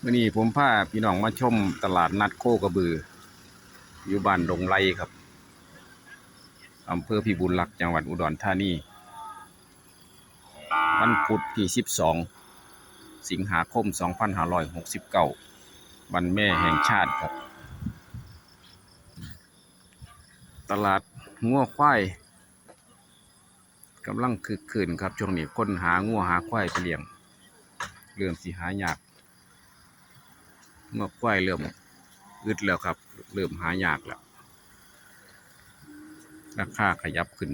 วันนี้ผมพาพี่น้องมาชมตลาดนัดโคกระบืออยู่บ้านดงไร่ครับอำเภอพิบูลรักษ์จังหวัดอุดรธานีวันพุธที่12สิงหาคม2569วันแม่แห่งชาติครับตลาดงัวควายกำลังคึกคืนครับช่วงนี้คนหางัวหาควายไปเลี้ยงเริ่มสิหายากงัวควายเริ่มอึดแล้วครับเริ่มหายากแล้วราคาขยับขึ้น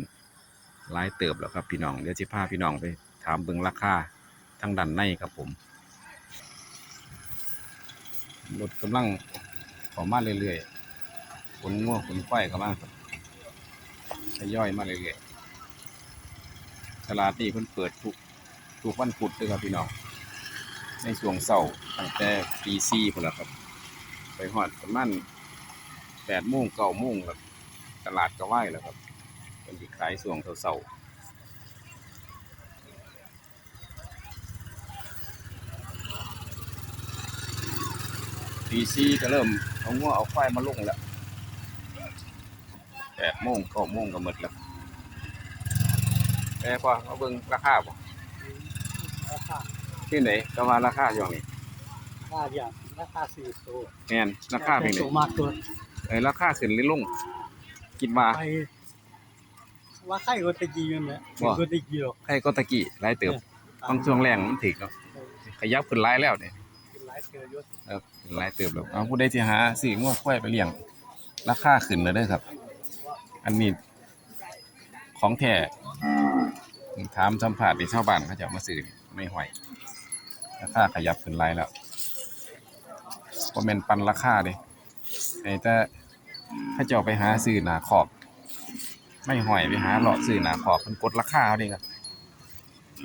หลายเติบแล้วครับพี่น้องเดี๋ยวจะพาพี่น้องไปถามเบิ่งราคาทั้งด้านในครับผมรถกำลังออกมาเรื่อยๆขนงัวขนควายเข้ามาครับทยอยมาเรื่อยๆตลาดนี้เพิ่นเปิดทุกวันพุธด้วยครับพี่น้องในช่วงเช้าตั้งแต่ตี4พุ่นล่ะครับไปฮอดประมาณ8 โมง 9 โมงแล้วตลาดก็ว่ายแล้วครับเพิ่นสิขายช่วงเช้าตี4ก็เริ่มเอางัวเอาควายมาลงแล้ว8 โมง 9 โมงก็หมดแล้วพอเอาเบิ่งราคาบ่ราคาที่ไหนก็ว่าราคาอยู่นี่อย่างราคาสี่ตัวแม่นราคาเป็นไดตัวมากตัวราคาขึ้นหรือลงคิดว่าไปว่าไข่ก็ตะกี้นั่นแหละก็ตะกี้หรอกใครก็ตะกี้หลายเติบบางช่วงแรงมันถึกเนาะขยับขึ้นหลายแล้วเนี่ยหลายเสือยศหลายเติบแล้วเอาผู้ใดที่หาซื้องัวควายไปเลี้ยงราคาขึ้นแล้วเด้อครับอันนี้ของแท้ถามสัมภาษณ์ที่ชาวบ้านเขาจะมาซื้อไม่ห้อยราคาขยับขึ้นหลายแล้วบ่แม่นปันราคาเด้แต่ถ้าเจ้าไปหาซื้อหน้าคอกไม่ห้อยไปหาเลาะซื้อหน้าคอกเพิ่นกดราคาเอาเด้ครับ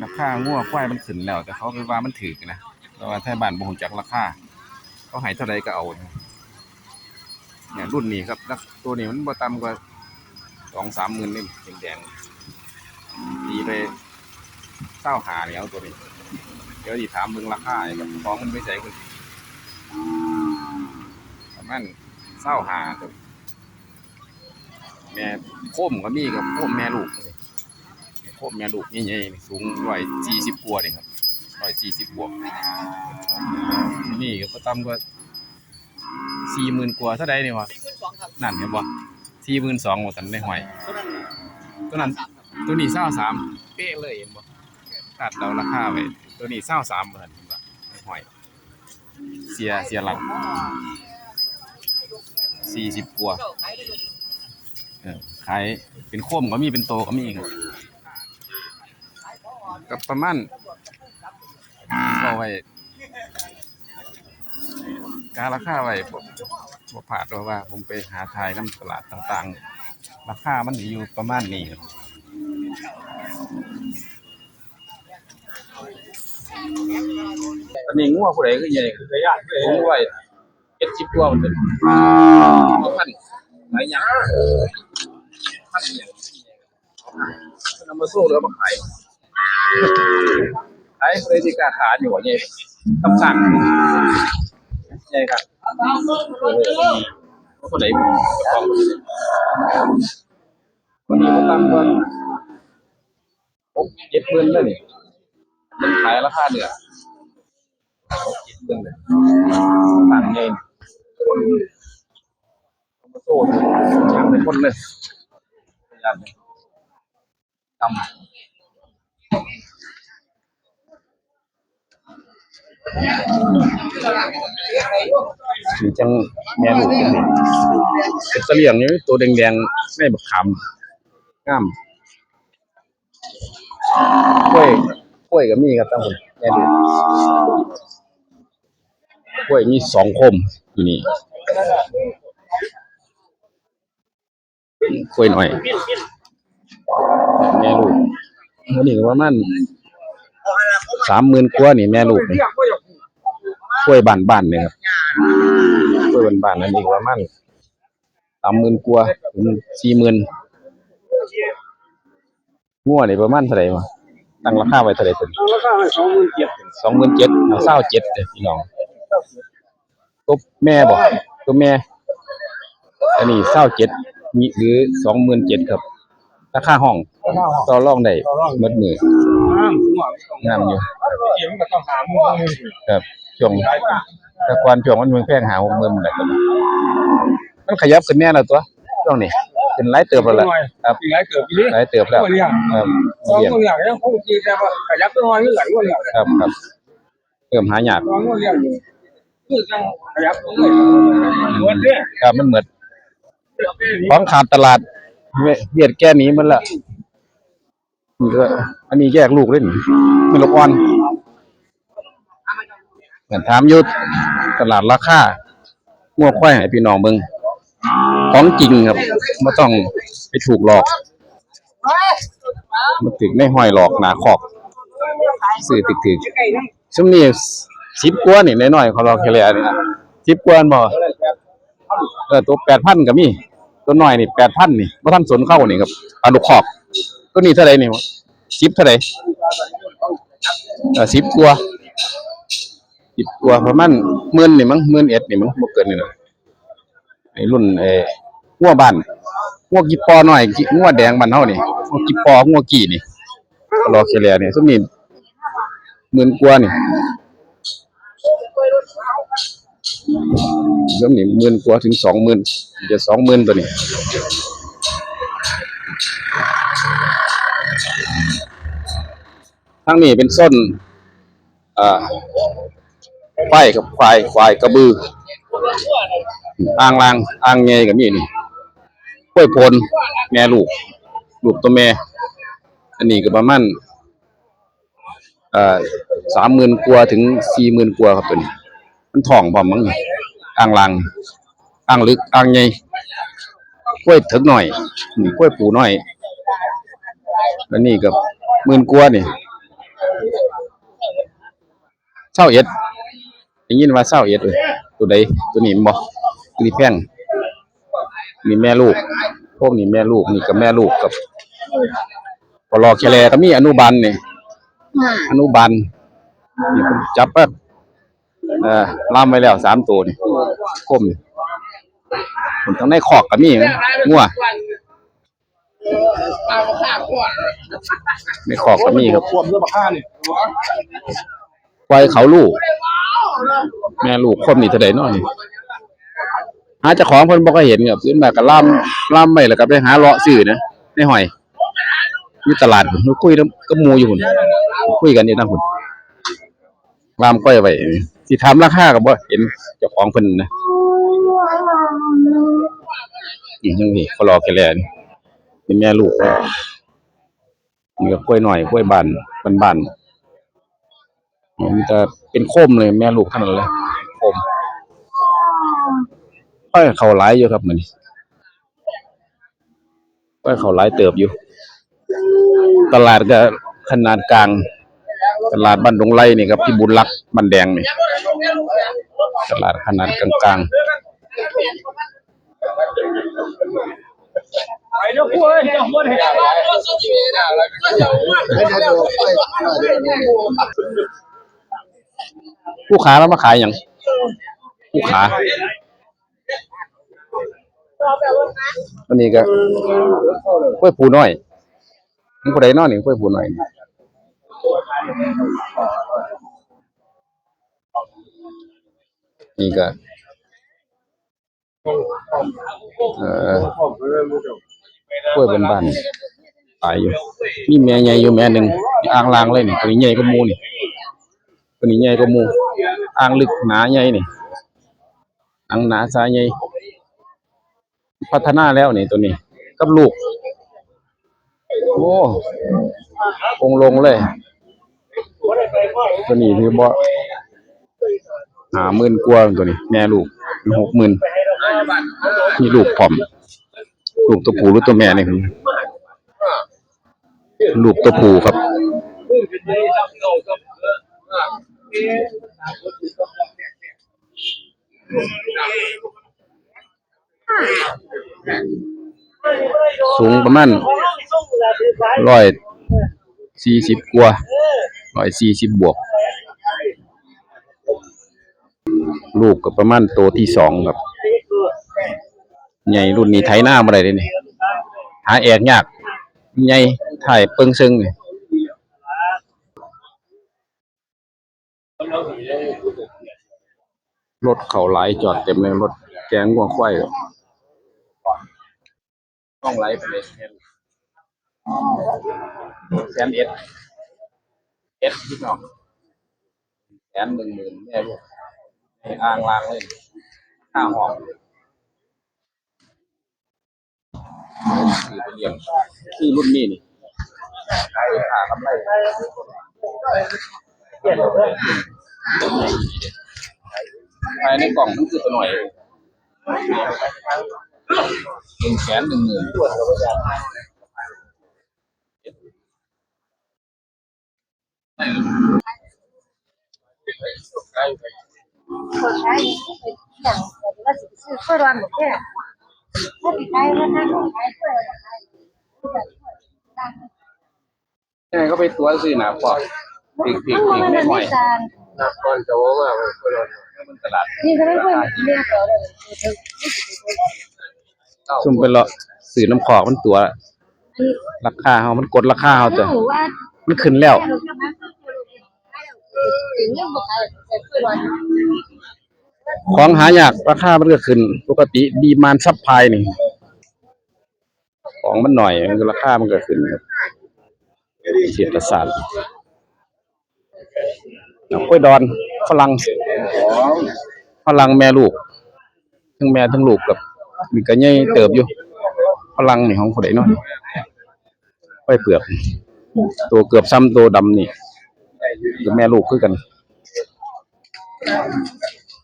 ราคางัวควายมันขึ้นแล้วแต่เขาไปว่ามันถูกนะแต่ว่าไทบ้านบ่ฮู้จักราคาเขาให้เท่าใดก็เอาเนี่ยรุ่นนี้ครับตัวนี้มันบ่ต่ำกว่า 2-3 หมื่นนี่แดงๆตีไป25นี่เอาตัวนี้เดี๋ยวสิถามเบิ่งราคาให้ครับของมันไปใส่คือประมาณ25ตัวแม่โคมก็มีครับโคมแม่ลูกโคมแม่ลูกใหญ่ๆสูง140กว่านี่ครับ140บวกนี่ก็บ่ต่ำกว่า40,000 กว่าเท่าใดนี่วะนั่นเห็นบ่42,000ว่าซั่นได้ห้อยตัวนั้นตัวนี้23เป๊ะเลยเห็นบ่ตัดเราราคาไว้ตัวนี้23ว่าซั่นเห็นบ่ได้ห้อยเสียหลัก40กว่าขายเป็นโคมก็มีเป็นโตก็มีครับก็ประมาณเอาไว้การราคาไว้บ่พลาดว่าผมไปหาทายน้ำตลาดต่างๆราคามันอยู่ประมาณนี้ครับอันนี้งัวผู้ใดคือใหญ่คือระยะผมไว้70กว่ามันเป็นพันหลายอย่างพันอย่างนำมาสู้แล้วมาขายผู้ใดที่กล้าขายอยู่ว่าใหญ่ตำสั่งใหญ่ครับผู้ใดของคนนี้ก็ตั้งว่า7 หมื่นแล้วนี่มันขายราคาเดือ7 หมื่นเลยต่างใหญ่มาสู้ช่างเป็นคนเลยทำจังแม่ลูกเป็นเสลี่ยงนี่ตัวแดงๆไม่บักขามงามกล้วยก็มีครับตั้งคนแม่ลูกกล้วยมี2 คมอยู่นี่กล้วยหน่อยแม่ลูกตัวนี้ประมาณ30,000 กว่านี่แม่ลูกนี่กล้วยบ้านๆนี่ครับกล้วยบ้านๆอันนี้ประมาณ30,000 กว่าถึง40,000งัวนี่ประมาณเท่าไหร่วะตั้งราคาไว้เท่าไหร่ตัวนี้ราคา27,000 27,000เอา27เด้อพี่น้อง ตัวแม่บ่ตัวแม่อันนี้27มีหรือ27,000ครับราคาห้องต่อรองได้หมดมืองามอยู่ครับช่วงแต่ก่อนช่วงมันเมืองแพงหา60,000แหละครับมันขยับขึ้นแน่แล้วตัวช่วงนี้เป็นหลายเติบแล้วล่ะครับหลายเติบแล้วครับเลี้ยงครับครับเริ่มหายากครับมันเหมือนของขาดตลาดเวียดแก่หนีมันละนี่ก็อันนี้แยกลูกเล่นมันลูกอ่อนเหมือนถามอยู่ตลาดราคางัวควายให้พี่น้องเบิ่งของจริงครับบ่ต้องไปถูกหลอกมันถึกในห้อยหลอกหน้าคอกซื้อถึกๆซุมนี้10กว่านี่น้อยๆเขาหลอกแค่แลนี่10กว่าบ่ตัว 8,000 ก็มีตัวน้อยนี่ 8,000 นี่บ่ทันสนเข้านี่ครับปลาลูกคอกตัวนี้เท่าใดนี่10เท่าใด10กว่า10กว่าประมาณ10,000นี่มั้ง11,000นี่มั้งบ่เกินนี่นะไอ้รุ่นงัวบ้านงัวกี่ปอน้อยงัวแดงบ้านเฮานี่งัวกี่ปองัวกี่นี่รอแค่แลนี่ซุมนี้10,000กว่านี่ซุมนี้10,000กว่าถึง 20,000จะ 20,000ตัวนี้ทางนี้เป็นส้นควายกับควายกระบืออ่างลางอ่างเงยกับมีนี่กล้วยพลแม่ลูกตัวแม่อันนี้ก็ประมาณ30,000กว่าถึง40,000กว่าครับตัวนี้มันท้องพร้อมมั้งนี่อ่างลางอ่างลึกอ่างเงยกล้วยถึกหน่อยนี่กล้วยปูน้อยแล้วนี่ก็10,000กว่านี่21ได้ยินว่า21เลยตัวใดตัวนี้บ่ตัวนี้แพงนี่แม่ลูกพวกนี้แม่ลูกนี่กับแม่ลูกกับพอรอแคแลก็มีอนุบาลนี่อนุบาลนี่ผมจับแบบล่ามไว้แล้ว3ตัวนี่คมนี่ผมทั้งในคอกก็มีงัวในคอกก็มีครับควายเขาลูกแม่ลูกคมนี่เท่าใดเนาะนี่หาเจ้าของเพิ่นบ่เคยเห็นครับขึ้นมาก็ล่ามไว้แล้วก็ไปหาเลาะซื้อนะในห้อยอยู่ตลาดพุ่นคุยกับหมู่อยู่พุ่นคุยกันอยู่นำพุ่นล่ามก้อยไว้สิถามราคาก็บ่เห็นเจ้าของเพิ่นนะนี่เขารอแค่แลนี่แม่ลูกนี่ก็กล้วยน้อยกล้วยบ้านมีแต่เป็นโคมเลยแม่ลูกเท่านั้นเลยโคมเขาหลายอยู่ครับมื้อนี้เขาหลายเติบอยู่ตลาดก็ขนาดกลางตลาดบ้านดงไร่นี่ครับที่บุญรักบ้านแดงนี่ตลาดขนาดกลางผู้ค้าแล้วมาขายอย่างผู้ค้าอันนี้ก็กล้วยผูน้อยมันผู้ใดน้อยนี่กล้วยผูน้อยนี่ก็กล้วยบ้านๆตายอยู่มีแม่ใหญ่อยู่แม่หนึ่งอ่างลางเลยนี่ตัวนี้ใหญ่กว่าหมู่นี่ตัวนี้ใหญ่กว่าหมู่อ่างลึกหนาใหญ่นี่อ่างหนาสายใหญ่พัฒนาแล้วนี่ตัวนี้กับลูกโอ้องลงเลยตัวนี้คือบ่50,000กว่าตัวนี้แม่ลูก60,000มีลูกพร้อมลูกตัวผู้หรือตัวแม่นี่คือลูกตัวผู้ครับสูงประมาณ140กว่า140บวก ลูกก็ประมาณตัวที่สองครับใหญ่รุ่นนี้ไถหน้าบ่ได้เด้นี่หาแอกยากใหญ่ถ่ายเปิงซึงนี่รถเข้าหลายจอดเต็มเลยรถแกงงัวควายต้องไหลไปเลยแสนเอสพี่น้อง110,000แม่ลูกให้อ้างลางเลยห้าห้องคือไปเลี้ยงคือรุ่นนี้นี่ขายขากำไรภายในกล่องมันคือตัวหน่อย110,000คนใช้อย่างแต่ว่าสิซื้อเพื่อรอนหมดแค่ถ้าติดใจว่าถ้าของใช้เพื่ออะไรยังไงก็ไปตัวซื้อหนาปอกปีกไม่หน่อยก่อนจะว่ามันตลาดนี่ก็ไม่ค่อยเรียกเราเลยซุ่มไปเลาะซื้อน้ำขอกมันตัวราคาเฮามันกดราคาเฮาจ้ะมันขึ้นแล้วของหายากราคามันก็ขึ้นปกติดีมานด์ซัพพลายนี่ของมันหน่อยมันก็ราคามันก็ขึ้นครับเศรษฐศาสตร์กล้วยดอนฝรั่งแม่ลูกทั้งแม่ทั้งลูกกับมีก็ใหญ่เติบอยู่ฝรั่งนี่ของผู้ใดเนาะกล้วยเปลือกตัวเกือบซ้ำตัวดำนี่กับแม่ลูกคือกัน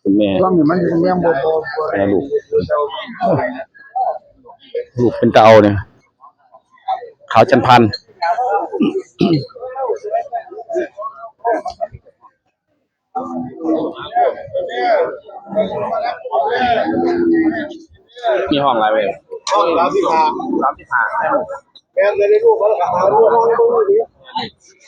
คุณแม่แม่ลูกเป็นตาเอาเนี่ยขาวจันพันมีห้องอะไรเว้ย35แม่เลยได้ลูกเขาแล้วก็ลูกเขาลูกนี้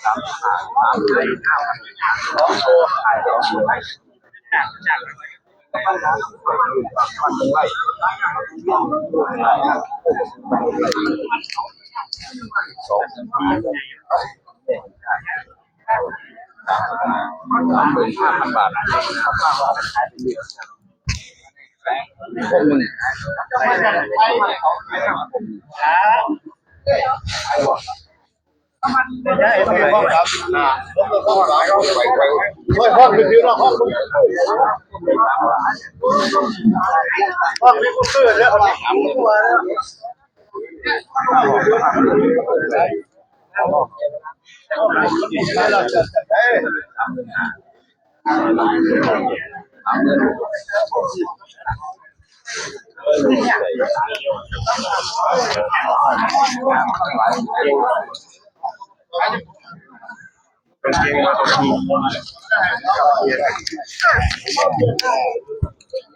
35,000 บาท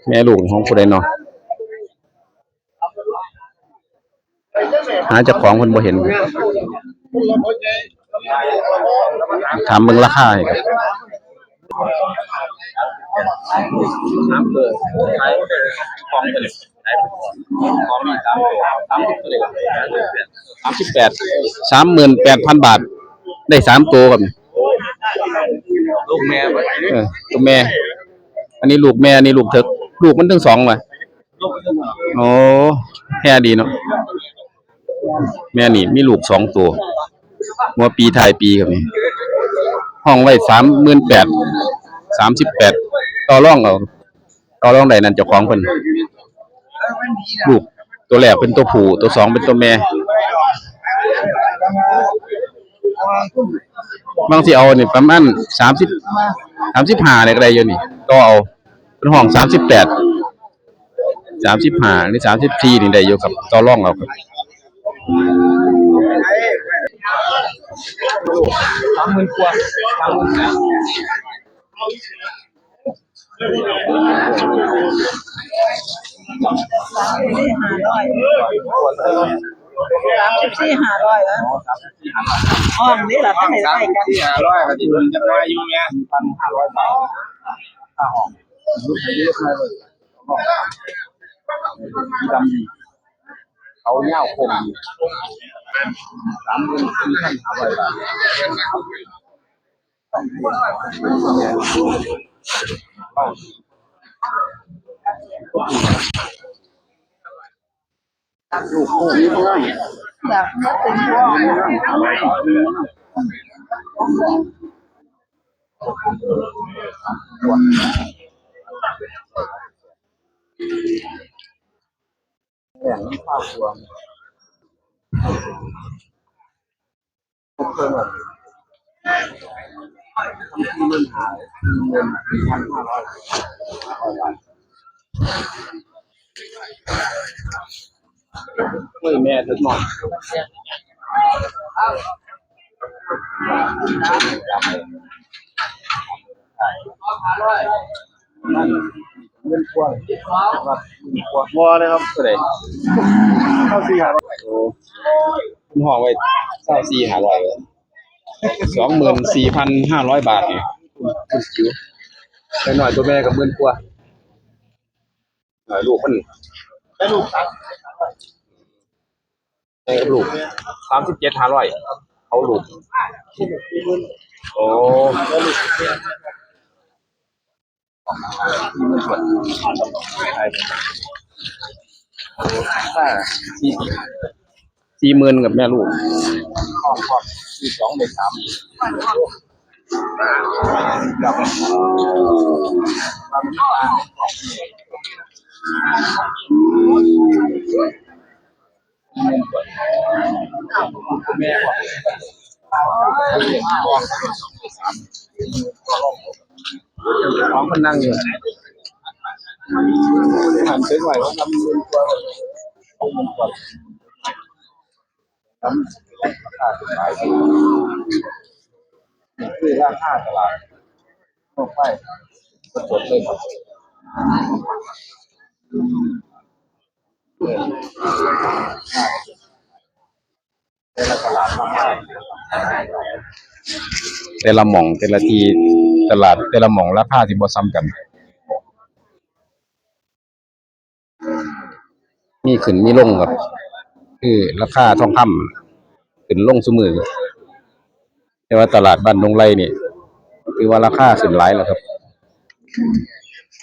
แม่ลูกของผู้ใดเนาะหาเจ้าของเพิ่นบ่เห็นถามเบิ่งราคาให้ครับน้ำเกินขายของไปเลยของมี38,000 บาทได้3ตัวครับลูกแม่ตัวแม่อันนี้ลูกแม่อันนี้ลูกเถิกลูกมันทั้งสองว่ะโอ้แค่ดีเนาะแม่นี่มีลูก2ตัวหัวปีท้ายปีครับนี่ห้องไว้38,000 38ต่อรองเอาต่อรองได้นั่นเจ้าของเพิ่นลูกตัวแรกเป็นตัวผู้ตัว2เป็นตัวแม่บางสิเอานี่ประมาณ35ได้ก็ได้อยู่นี่ก็เอาเป็นห้อง38 35หรือ34นี่ได้อยู่ครับต่อรองเอาครับ30,000 กว่า34,500นะห้องนี้แหละที่ไหนได้กัน34,500ก็สิเพิ่นจะมาอยู่แม่ 1,500 บาทค่าห้อง รุ่นอายุเท่าไหร่สีดำดีเขาเงาคม34,500 บาทลูกโค้งนี่เท่าไหร่ อยากมาถึงพ่อแบ่งน้ำข้าวครัวเพิ่มที่เงินหายเงิน4,500 บาทช่วยแม่สักหน่อยนั่นเงินกว้างครับเงินกว้างบ่เลยครับเท่าไหร่เข้า4,500โอ้คุณห้องไว้24,500 24,500 บาทเนี่ยคุณจิ๋วไปหน่อยตัวแม่กับเงินกว่าลูกมันได้ลูกครับได้ลูก37,500เขาลูกโอ้ที่มันส่วนใช่ถ้า40,000กับแม่ลูกห้องก่อน2ได้3แม่ของคนนั่งอยู่หันไปไหวว่าทำเงินตัวของมันก่อนทำราคาขายคือราคาตลาดต้องไปสดเลยครับแต่ละหม่องแต่ละทีตลาดแต่ละหม่องราคาสิบ่ซ้ำกันมีขึ้นมีลงครับคือราคาทองคำขึ้นลงซุมื้อแต่ว่าตลาดบ้านดงไร่นี่ถือว่าราคาขึ้นหลายแล้วครับ